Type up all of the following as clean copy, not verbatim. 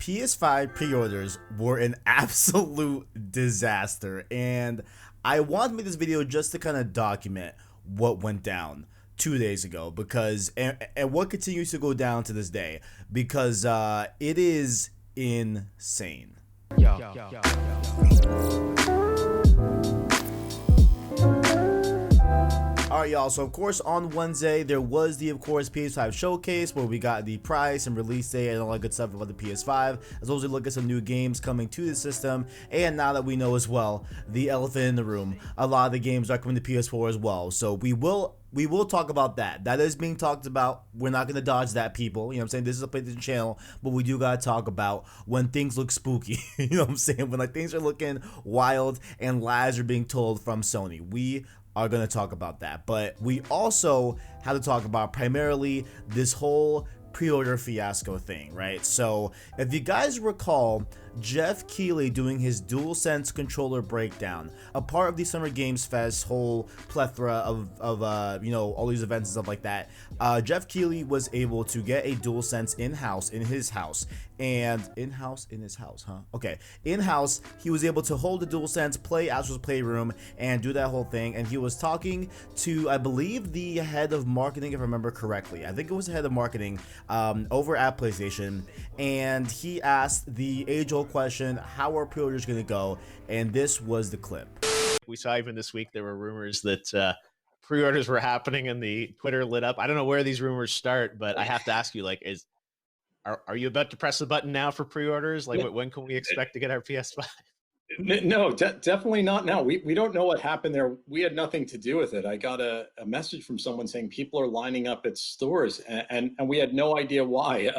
PS5 pre-orders were an absolute disaster, and I wanted to make this video just to kind of document what went down 2 days ago, because and what continues to go down to this day, because it is insane. Alright, y'all, so of course on Wednesday there was the PS5 showcase where we got the price and release date and all that good stuff about the PS5, as well as we look at some new games coming to the system. And now that we know as well, the elephant in the room, a lot of the games are coming to PS4 as well, so we will talk about that. That is being talked about. We're not going to dodge that, people. You know what I'm saying? This is a PlayStation channel, but we do got to talk about when things look spooky. You know what I'm saying? When like things are looking wild and lies are being told from Sony. We are going to talk about that. But we also have to talk about primarily this whole pre-order fiasco thing, right? So if you guys recall, Jeff Keighley doing his DualSense controller breakdown, a part of the Summer Games Fest whole plethora of you know, all these events and stuff like that. Jeff Keighley was able to get a DualSense in-house in his house, and in-house he was able to hold the DualSense, play Astro's Playroom, and do that whole thing. And he was talking to, I believe, the head of marketing, if I remember correctly. I think it was the head of marketing over at PlayStation, and he asked the age-old question, how are pre-orders going to go? And this was the clip. We saw even this week there were rumors that pre-orders were happening and the Twitter lit up. I don't know where these rumors start, but I have to ask you, like, are you about to press the button now for pre-orders? Like, when can we expect to get our PS5? No, definitely not now. We don't know what happened there. We had nothing to do with it. I got a message from someone saying people are lining up at stores, and we had no idea why.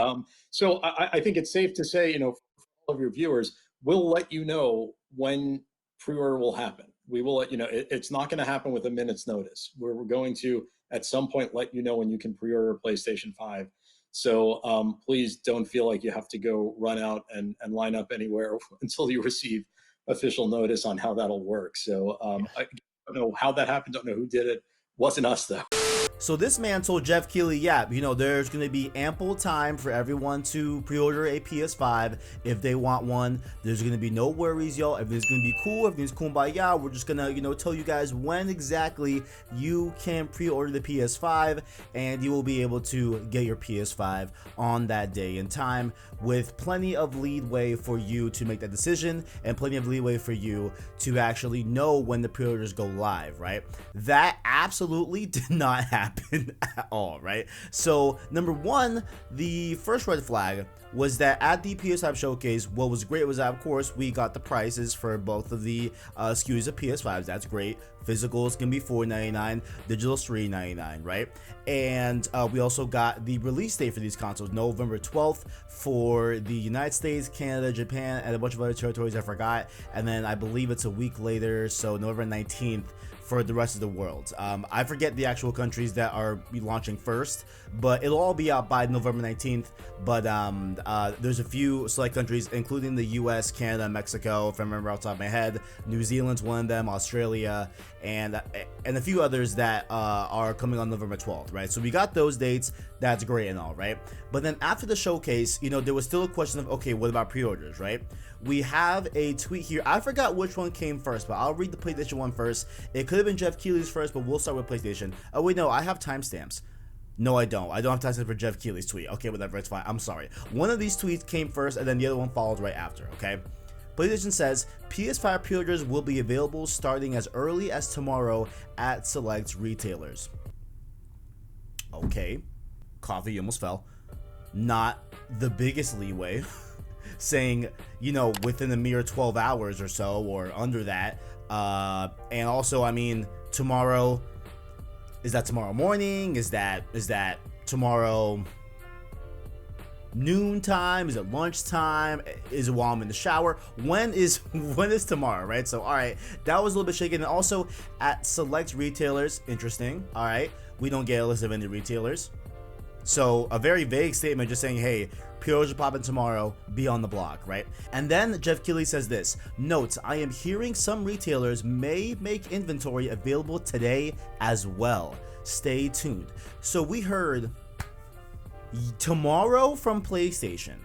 So I think it's safe to say, you know, for all of your viewers, we'll let you know when pre-order will happen. We will let you know. It's not going to happen with a minute's notice. We're going to, at some point, let you know when you can pre-order a PlayStation 5. So please don't feel like you have to go run out and line up anywhere until you receive official notice on how that'll work. So I don't know how that happened. Don't know who did it. Wasn't us, though. So this man told Jeff Keighley, yeah, you know, there's going to be ample time for everyone to pre-order a PS5 if they want one. There's going to be no worries, y'all. Everything's going to be cool. Everything's kumbaya. We're just going to, you know, tell you guys when exactly you can pre-order the PS5, and you will be able to get your PS5 on that day and time, with plenty of leeway for you to make that decision and plenty of leeway for you to actually know when the pre-orders go live, right? That absolutely did not happen at all, right? So number one, the first red flag was that at the PS5 showcase, what was great was that, of course, we got the prices for both of the SKUs of PS5s. That's great. Physicals can be $499, digital's $399, right? And we also got the release date for these consoles, November 12th for the United States, Canada, Japan, and a bunch of other territories I forgot. And then I believe it's a week later, so November 19th for the rest of the world. I forget the actual countries that are launching first, but it'll all be out by November 19th. But there's a few select countries, including the US, Canada, Mexico, if I remember off the top of my head. New Zealand's one of them, Australia, and a few others that are coming on November 12th, right? So we got those dates. That's great and all, right? But then after the showcase, you know, there was still a question of, okay, what about pre-orders, right? We have a tweet here. I forgot which one came first, but I'll read the PlayStation one first. It could have been Jeff Keighley's first, but we'll start with PlayStation. Oh wait, no, I have timestamps. No, I don't. I don't have timestamps for Jeff Keighley's tweet. Okay, whatever, it's fine. I'm sorry. One of these tweets came first, and then the other one followed right after, okay? PlayStation says, PS5 pre-orders will be available starting as early as tomorrow at select retailers. Okay. Coffee almost fell. Not the biggest leeway. Saying, you know, within a mere 12 hours or so, or under that. And also, I mean, tomorrow, is that tomorrow morning? Is that tomorrow noon time? Is it lunchtime? Is it while I'm in the shower? When is tomorrow, right? So, all right, that was a little bit shaky. And also at select retailers, interesting. All right, we don't get a list of any retailers. So a very vague statement just saying, hey, pre-orders are popping tomorrow, be on the block, right? And then Jeff Keighley says this, notes, I am hearing some retailers may make inventory available today as well. Stay tuned. So we heard tomorrow from PlayStation,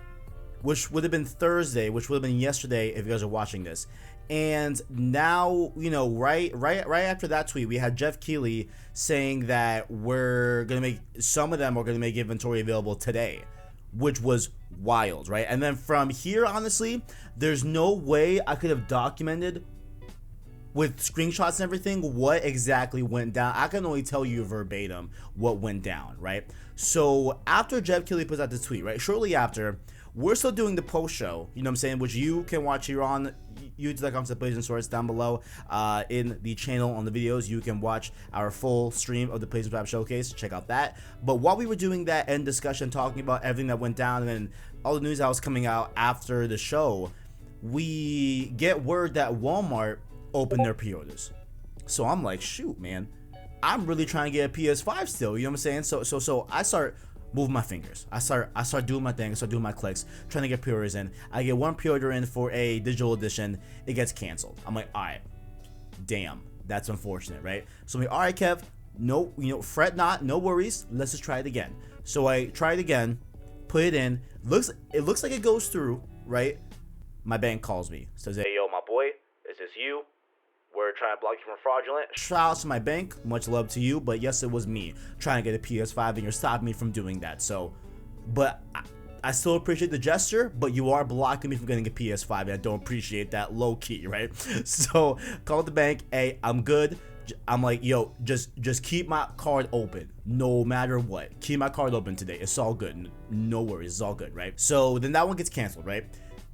which would have been Thursday, which would have been yesterday if you guys are watching this. And now, you know, right after that tweet, we had Jeff Keighley saying that we're gonna make, some of them are gonna make inventory available today, which was wild, right? And then from here, honestly, there's no way I could have documented with screenshots and everything what exactly went down. I can only tell you verbatim what went down, right? So after Jeff Keighley puts out the tweet, right, shortly after, we're still doing the post show, you know what I'm saying, which you can watch here on youtube.com/PlayStation Source down below in the channel on the videos. You can watch our full stream of the PlayStation 5 showcase. Check out that. But while we were doing that end discussion, talking about everything that went down and all the news that was coming out after the show, we get word that Walmart opened their pre-orders. So I'm like, shoot, man, I'm really trying to get a PS5 still, you know what I'm saying? So I start moving my fingers. I start doing my thing. I start doing my clicks, trying to get pre-orders in. I get one pre-order in for a digital edition. It gets canceled. I'm like, all right, damn, that's unfortunate, right? So I'm like, all right, Kev, no, you know, fret not, no worries. Let's just try it again. So I try it again, put it in. It looks like it goes through, right? My bank calls me, says, hey, yo, my boy, is this you? We're trying to block you from fraudulent. Shout out to my bank, much love to you, but yes, it was me trying to get a PS5 and you're stopping me from doing that. So, but I still appreciate the gesture, but you are blocking me from getting a PS5 and I don't appreciate that, low key, right? So call the bank, hey, I'm good. I'm like, yo, just keep my card open no matter what. Keep my card open today. It's all good. No worries, it's all good, right? So then that one gets canceled, right?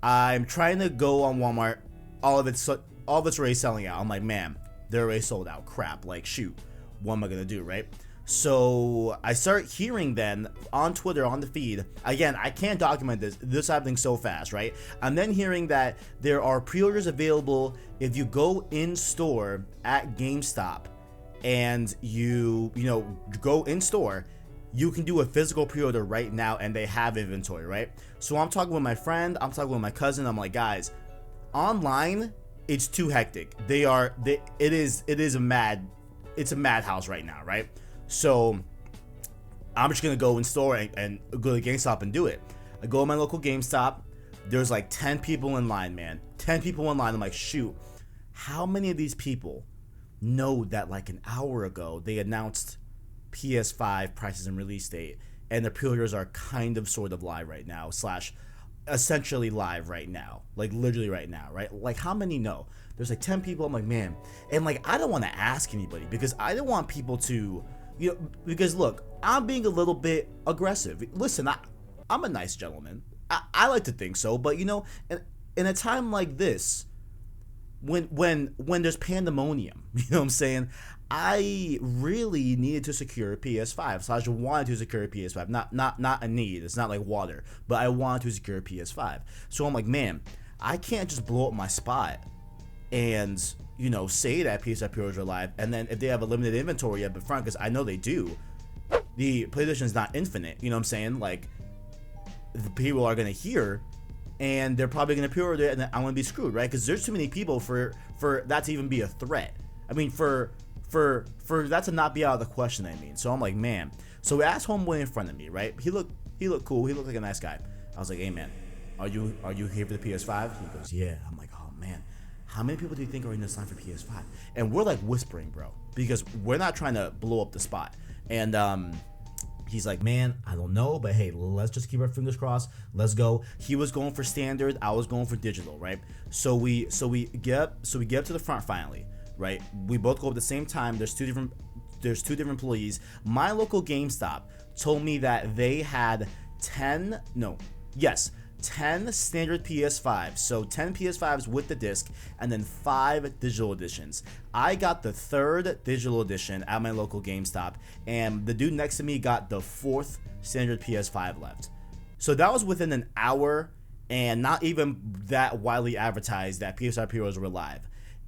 I'm trying to go on Walmart. All of it's already selling out. I'm like, man, they're already sold out. Crap. Like, shoot, what am I gonna do, right? So I start hearing then on Twitter, on the feed, again, I can't document this happening so fast, right? I'm then hearing that there are pre-orders available if you go in store at GameStop and you go in store, you can do a physical pre-order right now and they have inventory, right? So I'm talking with my friend, I'm talking with my cousin, I'm like, guys, online, it's too hectic. It's a madhouse right now, right? So I'm just gonna go in store and go to GameStop and do it. I go to my local GameStop. There's like 10 people in line, man. 10 people in line. I'm like, shoot, how many of these people know that like an hour ago they announced PS5 prices and release date, and the pre-orders are kind of sort of live right now, / essentially live right now, like literally right now, right? Like, how many know? There's like 10 people. I'm like, man, and like, I don't want to ask anybody because I don't want people to, because look, I'm being a little bit aggressive. Listen, I'm a nice gentleman. I like to think so, but in a time like this, when there's pandemonium, you know what I'm saying? I really needed to secure a PS5. So I just wanted to secure a PS5. Not a need. It's not like water. But I wanted to secure a PS5. So I'm like, man, I can't just blow up my spot and, say that PS5 Preorders are live. And then if they have a limited inventory up in front, because I know they do, the PlayStation is not infinite. You know what I'm saying? Like, the people are going to hear and they're probably going to pre-order it and then I'm going to be screwed, right? Because there's too many people for that to even be a threat. I mean, for that to not be out of the question, I mean. So I'm like, man. So we asked homeboy in front of me, right? He looked cool. He looked like a nice guy. I was like, hey man, are you here for the PS5? He goes, yeah. I'm like, oh man, how many people do you think are in this line for PS5? And we're like whispering, bro, because we're not trying to blow up the spot. And he's like, man, I don't know, but hey, let's just keep our fingers crossed. Let's go. He was going for standard. I was going for digital, right? So we get up to the front finally. Right, we both go at the same time. There's two different employees. My local GameStop told me that they had 10 standard PS5s, so 10 PS5s with the disc and then 5 digital editions. I got the 3rd digital edition at my local GameStop, and the dude next to me got the 4th standard PS5 left. So that was within an hour, and not even that widely advertised that PS5 Preorders were live.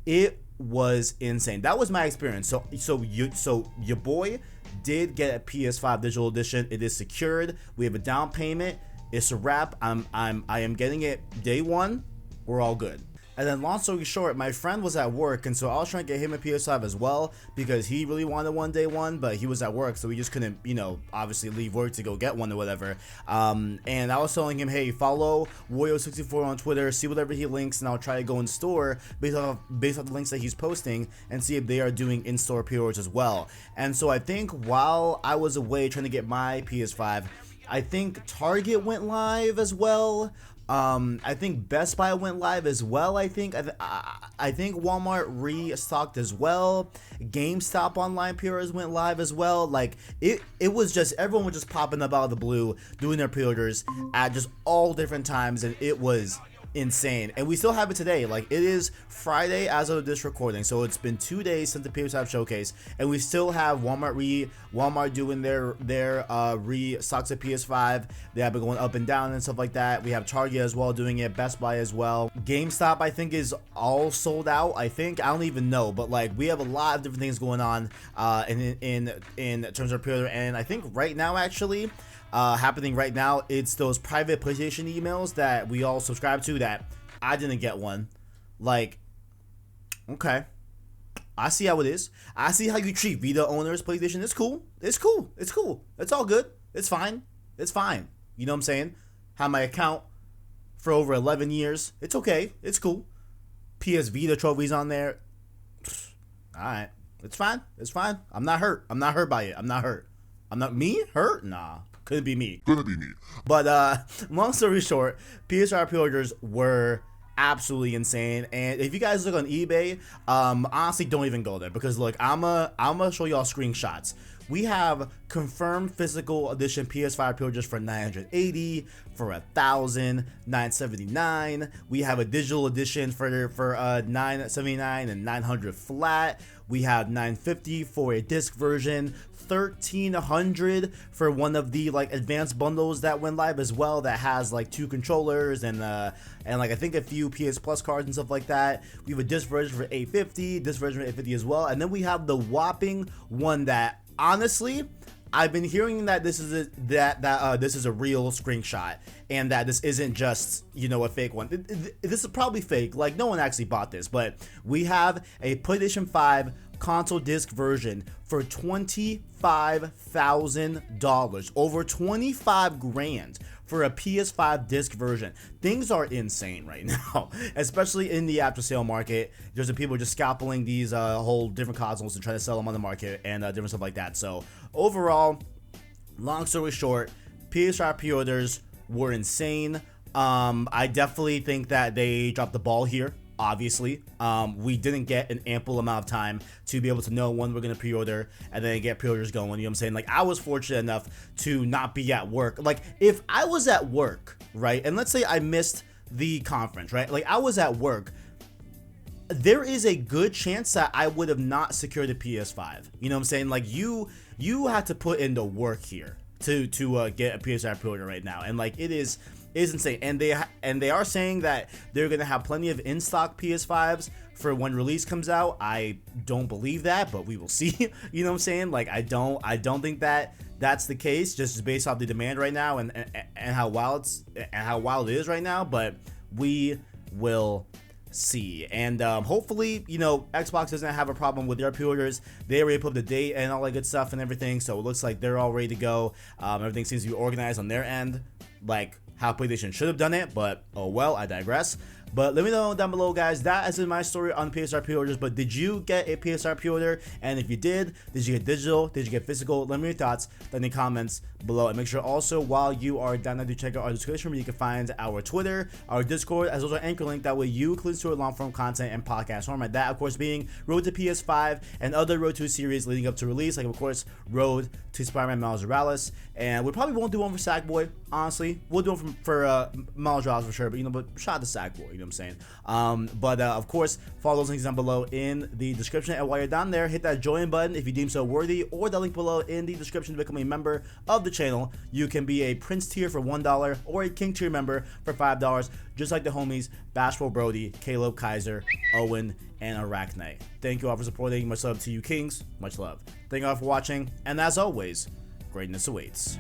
It was insane. That was my experience. So your boy did get a PS5 digital edition. It is secured. We have a down payment. It's a wrap. I am getting it day one. We're all good. And then long story short, my friend was at work, and so I was trying to get him a PS5 as well because he really wanted one day one, but he was at work, so we just couldn't, you know, obviously leave work to go get one or whatever. And I was telling him, hey, follow Wario64 on Twitter, see whatever he links, and I'll try to go in store based off the links that he's posting and see if they are doing in-store pre-orders as well. And so I think while I was away trying to get my PS5, I think Target went live as well. I think Best Buy went live as well. I think Walmart restocked as well. GameStop online pre-orders went live as well. Like it was just, everyone was just popping up out of the blue doing their pre-orders at just all different times, and it was insane. And we still have it today. Like, it is Friday as of this recording, so it's been 2 days since the PS5 showcase, and we still have Walmart doing their restocks of PS5. They have been going up and down and stuff like that. We have Target as well doing it, Best Buy as well. GameStop, I think, is all sold out. I don't even know, but like, we have a lot of different things going on in terms of pre-order. And I think right now, actually, happening right now, it's those private PlayStation emails that we all subscribe to that I didn't get one. Like, okay, I see how it is. I see how you treat Vita owners. PlayStation, it's cool. It's cool. It's cool. It's all good. It's fine. It's fine. You know what I'm saying? Have my account for over 11 years. It's okay. It's cool. PS Vita trophies on there. All right. It's fine. It's fine. I'm not hurt. I'm not hurt by it. I'm not hurt. I'm not me hurt? Nah. Couldn't be me. But long story short, PS5 pre-orders were absolutely insane. And if you guys look on eBay, honestly, don't even go there, because look, I'm gonna show y'all screenshots. We have confirmed physical edition PS5 pre-orders for $980, for $1,000, $979. We have a digital edition for $979 and $900 flat. We have $950 for a disc version, $1,300 for one of the like advanced bundles that went live as well, that has like 2 controllers and like I think a few PS Plus cards and stuff like that. We have a disc version for $850, this version for $850 as well, and then we have the whopping one that, honestly, I've been hearing that this is this is a real screenshot, and that this isn't just, you know, a fake one. This is probably fake. Like, no one actually bought this, but we have a PlayStation 5 console disc version for $25,000, over 25 grand for a PS5 disc version. Things are insane right now, especially in the after sale market. There's people just scalping these whole different consoles and trying to sell them on the market and different stuff like that. So overall, long story short, PS5 pre-orders were insane. I definitely think that they dropped the ball here. Obviously, we didn't get an ample amount of time to be able to know when we're going to pre-order and then get pre-orders going. You know what I'm saying? Like, I was fortunate enough to not be at work. Like, if I was at work, right, and let's say I missed the conference, right, like I was at work, there is a good chance that I would have not secured a PS5. You know what I'm saying? Like, you had to put in the work here to get a PS5 pre-order right now, and like, it is insane. And they are saying that they're gonna have plenty of in-stock PS5s for when release comes out. I don't believe that, but we will see. You know what I'm saying? Like, I don't think that that's the case, just based off the demand right now and how wild it is right now. But we will see. And hopefully, you know, Xbox doesn't have a problem with their pre-orders. They already put up the date and all that good stuff and everything, so it looks like they're all ready to go. Everything seems to be organized on their end, like how PlayStation should have done it, but oh well, I digress. But let me know down below, guys. That is my story on PS5 pre-orders. But did you get a PS5 pre-order? And if you did you get digital? Did you get physical? Let me know your thoughts in the comments below. And make sure also, while you are down there, to check out our description where you can find our Twitter, our Discord, as well as our Anchor link. That way you can listen to our long-form content and podcast format. That, of course, being Road to PS5 and other Road to series leading up to release, like, of course, Road to Spider-Man Miles Morales. And we probably won't do one for Sackboy, honestly. We'll do one for Miles Morales for sure, but, you know, but shout out to Sackboy, you know what I'm saying? But of course, follow those links down below in the description. And while you're down there, hit that join button if you deem so worthy, or the link below in the description to become a member of the channel. You can be a Prince tier for $1 or a King tier member for $5, just like the homies Bashful Brody, Caleb Kaiser, Owen, and Arachnite. Thank you all for supporting. Much love to you, Kings. Much love. Thank you all for watching, and as always, greatness awaits.